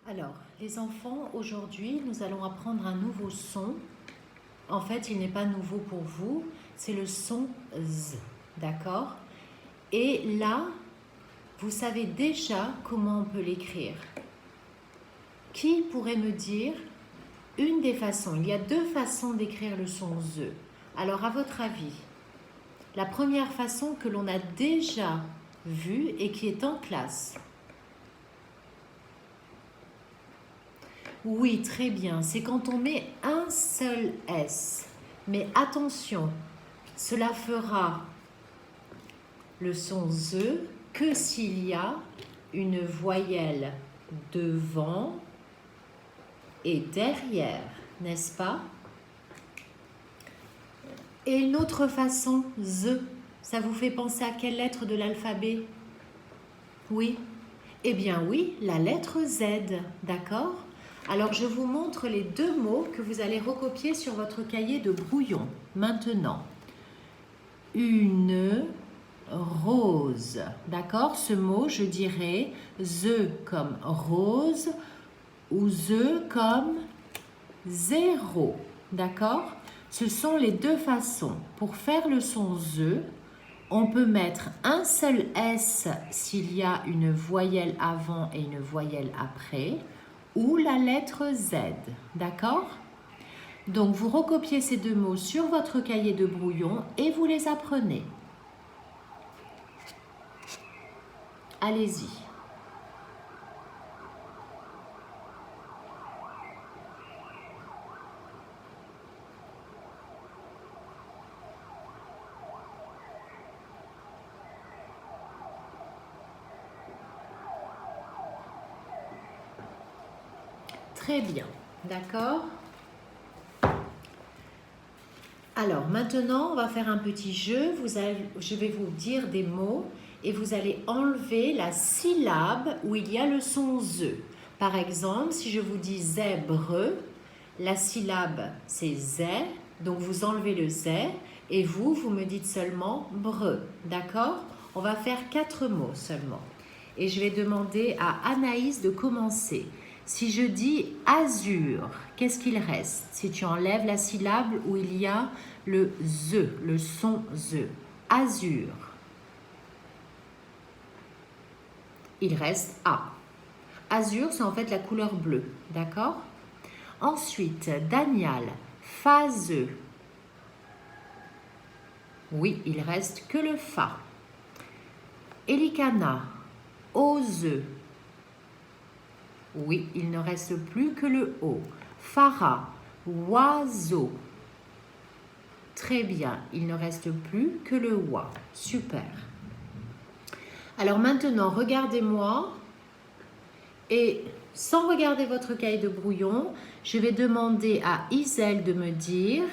Alors, les enfants, aujourd'hui, nous allons apprendre un nouveau son. En fait, il n'est pas nouveau pour vous, c'est le son Z, d'accord? Et là, vous savez déjà comment on peut l'écrire. Qui pourrait me dire une des façons? Il y a deux façons d'écrire le son Z. Alors, à votre avis, la première façon que l'on a déjà vue et qui est en classe. Oui, très bien. C'est quand on met un seul S. Mais attention, cela fera le son Z que s'il y a une voyelle devant et derrière, n'est-ce pas? Et une autre façon, Z, ça vous fait penser à quelle lettre de l'alphabet? Oui? Eh bien oui, la lettre Z, d'accord? Alors, je vous montre les deux mots que vous allez recopier sur votre cahier de brouillon. Maintenant, une rose, d'accord? Ce mot, je dirais the comme rose ou the comme zéro, d'accord? Ce sont les deux façons. Pour faire le son the, on peut mettre un seul S s'il y a une voyelle avant et une voyelle après, ou la lettre Z, d'accord? Donc, vous recopiez ces deux mots sur votre cahier de brouillon et vous les apprenez. Allez-y. Très bien, d'accord? Alors, maintenant, on va faire un petit jeu. Je vais vous dire des mots et vous allez enlever la syllabe où il y a le son Z. Par exemple, si je vous dis zèbre, la syllabe c'est Z, donc vous enlevez le Z et vous me dites seulement bre, d'accord? On va faire 4 mots seulement. Et je vais demander à Anaïs de commencer. Si je dis azur, qu'est-ce qu'il reste? Si tu enlèves la syllabe où il y a le Z, le son Z. Azur. Il reste A. Azur, c'est en fait la couleur bleue, d'accord? Ensuite, Daniel, phaseux. Oui, il reste que le Fa. Elikana, oseux. Oui, il ne reste plus que le O. Farah, oiseau. Très bien, il ne reste plus que le Wa. Super. Alors maintenant, regardez-moi et sans regarder votre cahier de brouillon, je vais demander à Isel de me dire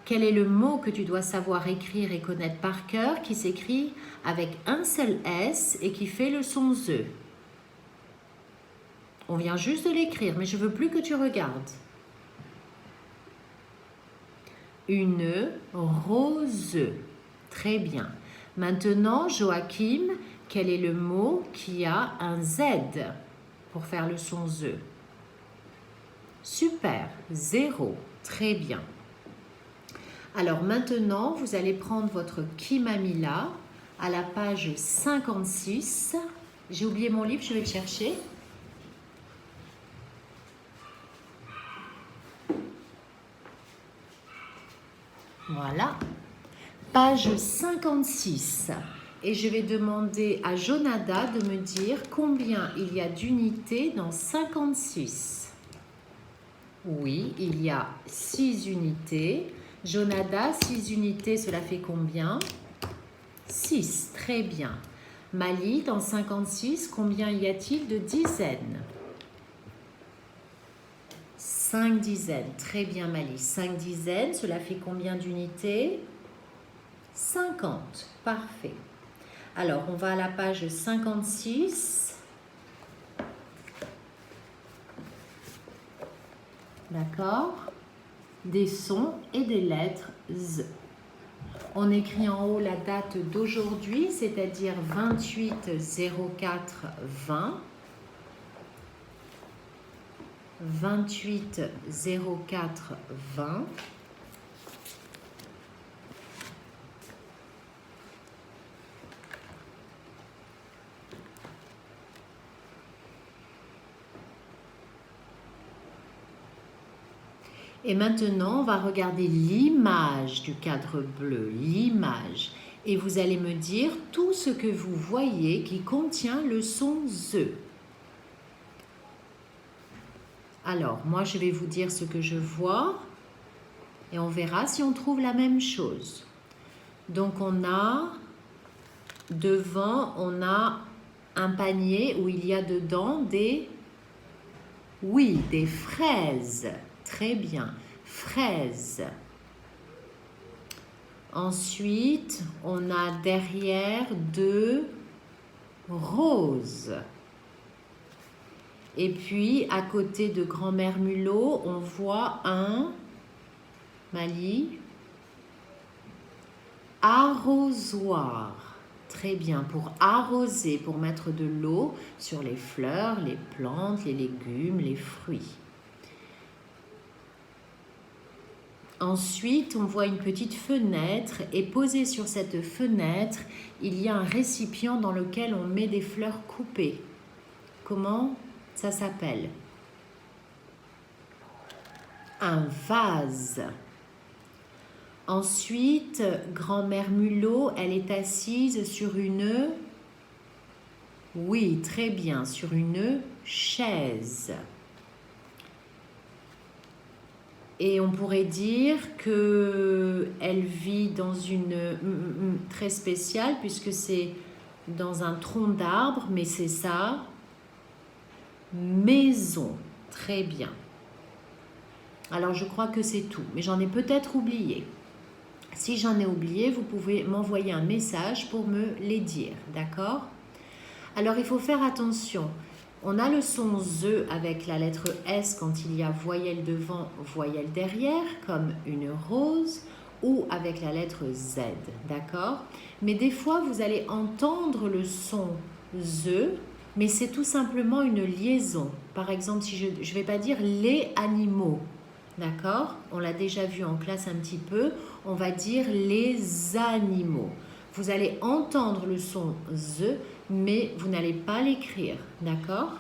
quel est le mot que tu dois savoir écrire et connaître par cœur qui s'écrit avec un seul S et qui fait le son Z. On vient juste de l'écrire, mais je ne veux plus que tu regardes. Une rose. Très bien. Maintenant, Joachim, quel est le mot qui a un Z pour faire le son Z? Super. Zéro. Très bien. Alors maintenant, vous allez prendre votre Kimamila à la page 56. J'ai oublié mon livre, je vais le chercher. Voilà, page 56. Et je vais demander à Jonada de me dire combien il y a d'unités dans 56. Oui, il y a 6 unités. Jonada, 6 unités, cela fait combien? 6, très bien. Mali, dans 56, combien y a-t-il de dizaines? 5 dizaines. Très bien, Mali. 5 dizaines, cela fait combien d'unités? 50. Parfait. Alors, on va à la page 56. D'accord? Des sons et des lettres Z. On écrit en haut la date d'aujourd'hui, c'est-à-dire 28 04 20. 28 04 20. Et maintenant, on va regarder l'image du cadre bleu, l'image. Et vous allez me dire tout ce que vous voyez qui contient le son ZE. Alors, moi, je vais vous dire ce que je vois et on verra si on trouve la même chose. Donc, on a devant, on a un panier où il y a dedans des, oui, des fraises. Très bien, fraises. Ensuite, on a derrière 2 roses. Et puis, à côté de grand-mère Mulot, on voit un, Mali, arrosoir. Très bien, pour arroser, pour mettre de l'eau sur les fleurs, les plantes, les légumes, les fruits. Ensuite, on voit une petite fenêtre et posé sur cette fenêtre, il y a un récipient dans lequel on met des fleurs coupées. Comment ça s'appelle? Un vase. Ensuite, grand-mère Mulot, elle est assise sur une... Oui, très bien, sur une chaise. Et on pourrait dire qu'elle vit dans une... très spéciale, puisque c'est dans un tronc d'arbre, mais c'est sa maison. Très bien. Alors, je crois que c'est tout, mais j'en ai peut-être oublié. Si j'en ai oublié, vous pouvez m'envoyer un message pour me les dire, d'accord? Alors, il faut faire attention. On a le son ZE avec la lettre S quand il y a voyelle devant, voyelle derrière, comme une rose, ou avec la lettre Z, d'accord? Mais des fois, vous allez entendre le son ZE, mais c'est tout simplement une liaison. Par exemple, si je ne vais pas dire les animaux, d'accord? On l'a déjà vu en classe un petit peu, on va dire les animaux. Vous allez entendre le son ZE, mais vous n'allez pas l'écrire, d'accord?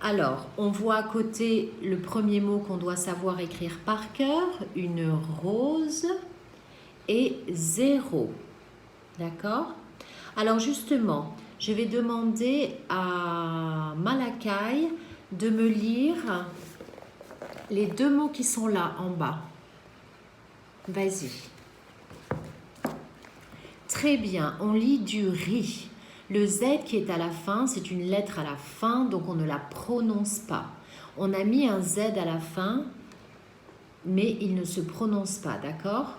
Alors, on voit à côté le premier mot qu'on doit savoir écrire par cœur, une rose et 0, d'accord? Alors justement, je vais demander à Malakai de me lire les 2 mots qui sont là en bas. Vas-y. Très bien, on lit du riz. Le Z qui est à la fin, c'est une lettre à la fin, donc on ne la prononce pas. On a mis un Z à la fin, mais il ne se prononce pas, d'accord?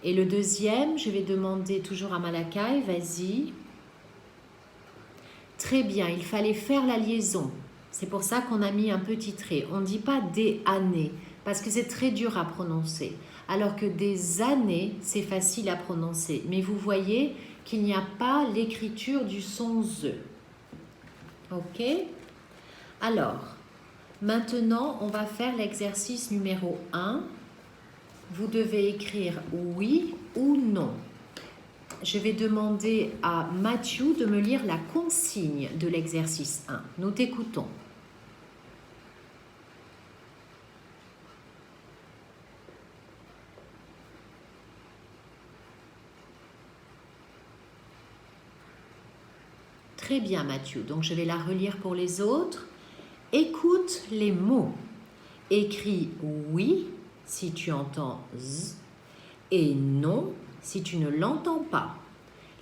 Et le deuxième, je vais demander toujours à Malakai, vas-y. Très bien, il fallait faire la liaison. C'est pour ça qu'on a mis un petit trait. On ne dit pas des années, parce que c'est très dur à prononcer. Alors que des années, c'est facile à prononcer. Mais vous voyez qu'il n'y a pas l'écriture du son ZE. Ok? Alors, maintenant, on va faire l'exercice numéro 1. Vous devez écrire oui ou non. Je vais demander à Mathieu de me lire la consigne de l'exercice 1. Nous t'écoutons. Très bien, Mathieu. Donc, je vais la relire pour les autres. Écoute les mots. Écris oui si tu entends z et non si tu ne l'entends pas.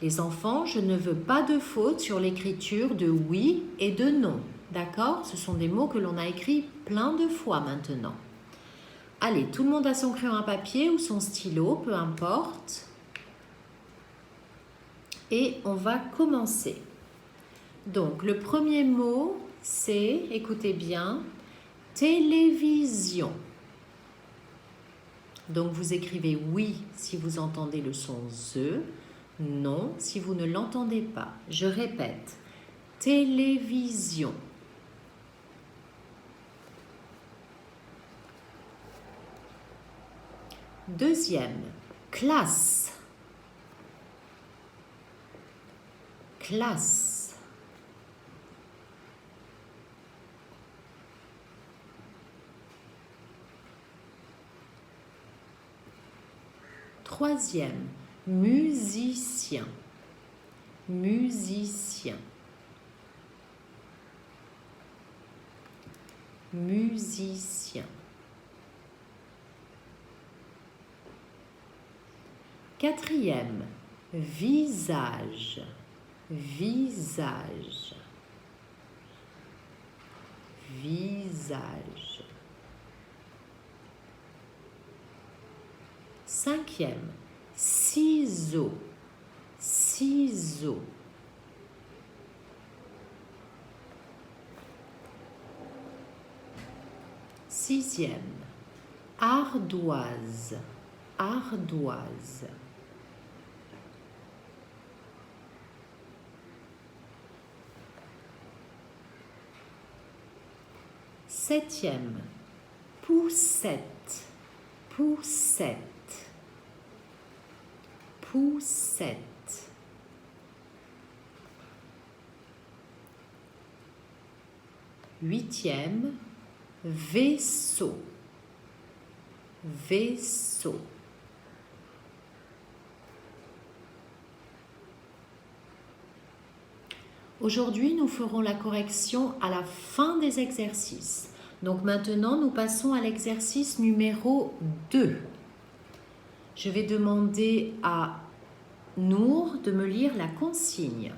Les enfants, je ne veux pas de faute sur l'écriture de oui et de non. D'accord? Ce sont des mots que l'on a écrits plein de fois maintenant. Allez, tout le monde a son crayon à papier ou son stylo, peu importe. Et on va commencer. Donc, le premier mot, c'est, écoutez bien, télévision. Donc, vous écrivez oui si vous entendez le son ZE, non si vous ne l'entendez pas. Je répète, télévision. Deuxième, classe. Classe. Troisième, musicien. Musicien. Musicien. Quatrième, visage. Visage. Visage. Cinquième, ciseaux. Ciseaux. Sixième, ardoise. Ardoise. Septième, poussette. Poussette. Poussette. Huitième, vaisseau. Vaisseau. Aujourd'hui, nous ferons la correction à la fin des exercices. Donc maintenant, nous passons à l'exercice numéro 2. Je vais demander à Nour de me lire la consigne.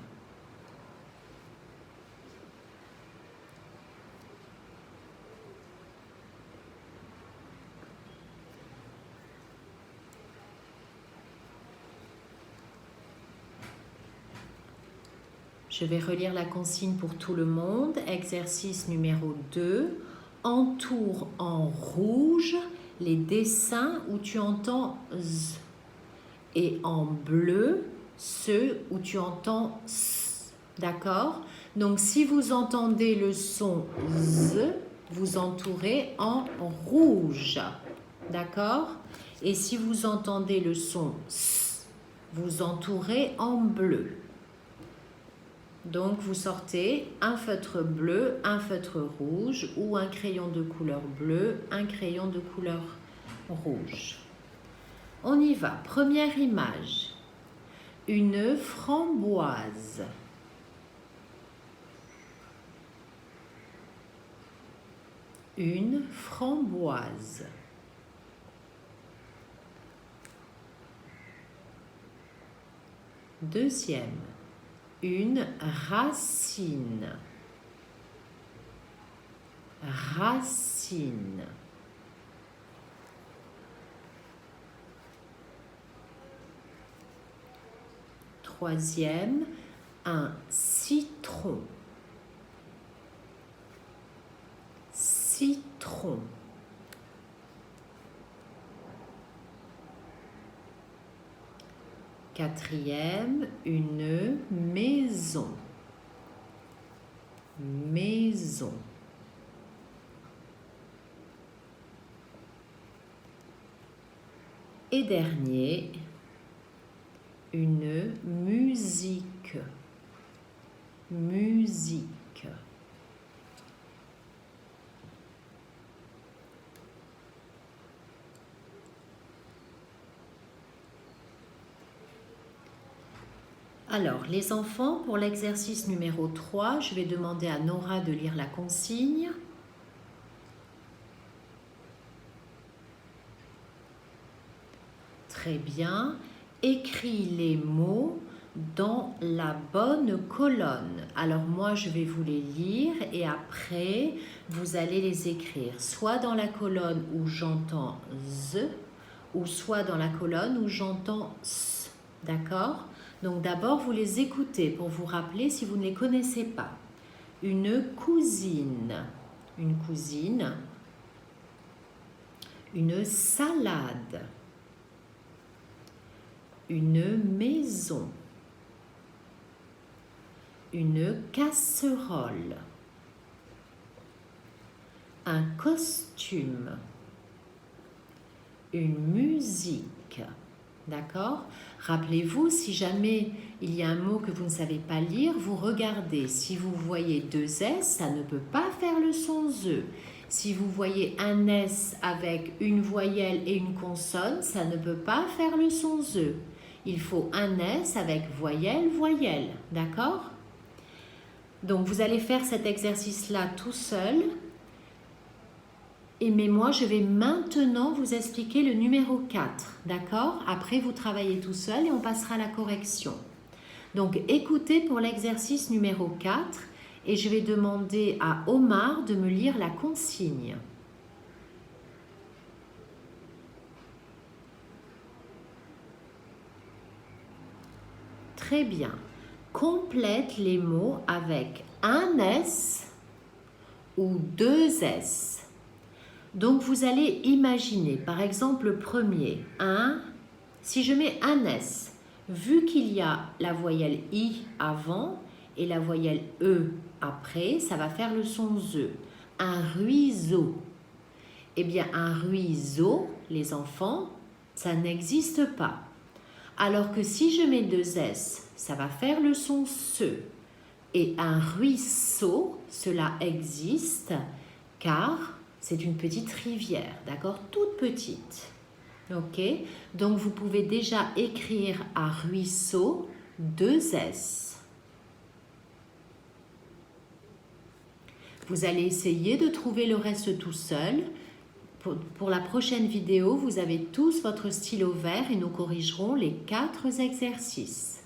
Je vais relire la consigne pour tout le monde. Exercice numéro 2. Entoure en rouge les dessins où tu entends Z. Et en bleu, ceux où tu entends S. D'accord? Donc, si vous entendez le son Z, vous entourez en rouge. D'accord? Et si vous entendez le son S, vous entourez en bleu. Donc, vous sortez un feutre bleu, un feutre rouge ou un crayon de couleur bleue, un crayon de couleur rouge. On y va. Première image. Une framboise. Une framboise. Deuxième. Une racine. Racine. Troisième, un citron. Citron. Quatrième, une maison. Maison. Et dernier, une musique. Musique. Alors, les enfants, pour l'exercice numéro 3, je vais demander à Nora de lire la consigne. Très bien. Écris les mots dans la bonne colonne. Alors, moi, je vais vous les lire et après, vous allez les écrire soit dans la colonne où j'entends Z ou soit dans la colonne où j'entends S. D'accord ? Donc d'abord, vous les écoutez pour vous rappeler si vous ne les connaissez pas. Une cousine. Une cousine. Une salade. Une maison. Une casserole. Un costume. une musique. D'accord? Rappelez-vous, si jamais il y a un mot que vous ne savez pas lire, vous regardez. Si vous voyez deux S, ça ne peut pas faire le son Z. Si vous voyez un S avec une voyelle et une consonne, ça ne peut pas faire le son Z. Il faut un S avec voyelle, voyelle. D'accord? Donc, vous allez faire cet exercice-là tout seul. Mais moi, je vais maintenant vous expliquer le numéro 4. D'accord? Après, vous travaillez tout seul et on passera à la correction. Donc, écoutez pour l'exercice numéro 4 et je vais demander à Omar de me lire la consigne. Très bien. Complète les mots avec un S ou deux S. Donc, vous allez imaginer, par exemple, le premier, si je mets un S, vu qu'il y a la voyelle I avant et la voyelle E après, ça va faire le son Z. Un ruiseau. Eh bien, un ruiseau, les enfants, ça n'existe pas. Alors que si je mets deux S, ça va faire le son SE. Et un ruisseau, cela existe car c'est une petite rivière, d'accord? Toute petite. Ok? Donc, vous pouvez déjà écrire à ruisseau deux S. Vous allez essayer de trouver le reste tout seul. Pour la prochaine vidéo, vous avez tous votre stylo vert et nous corrigerons les 4 exercices.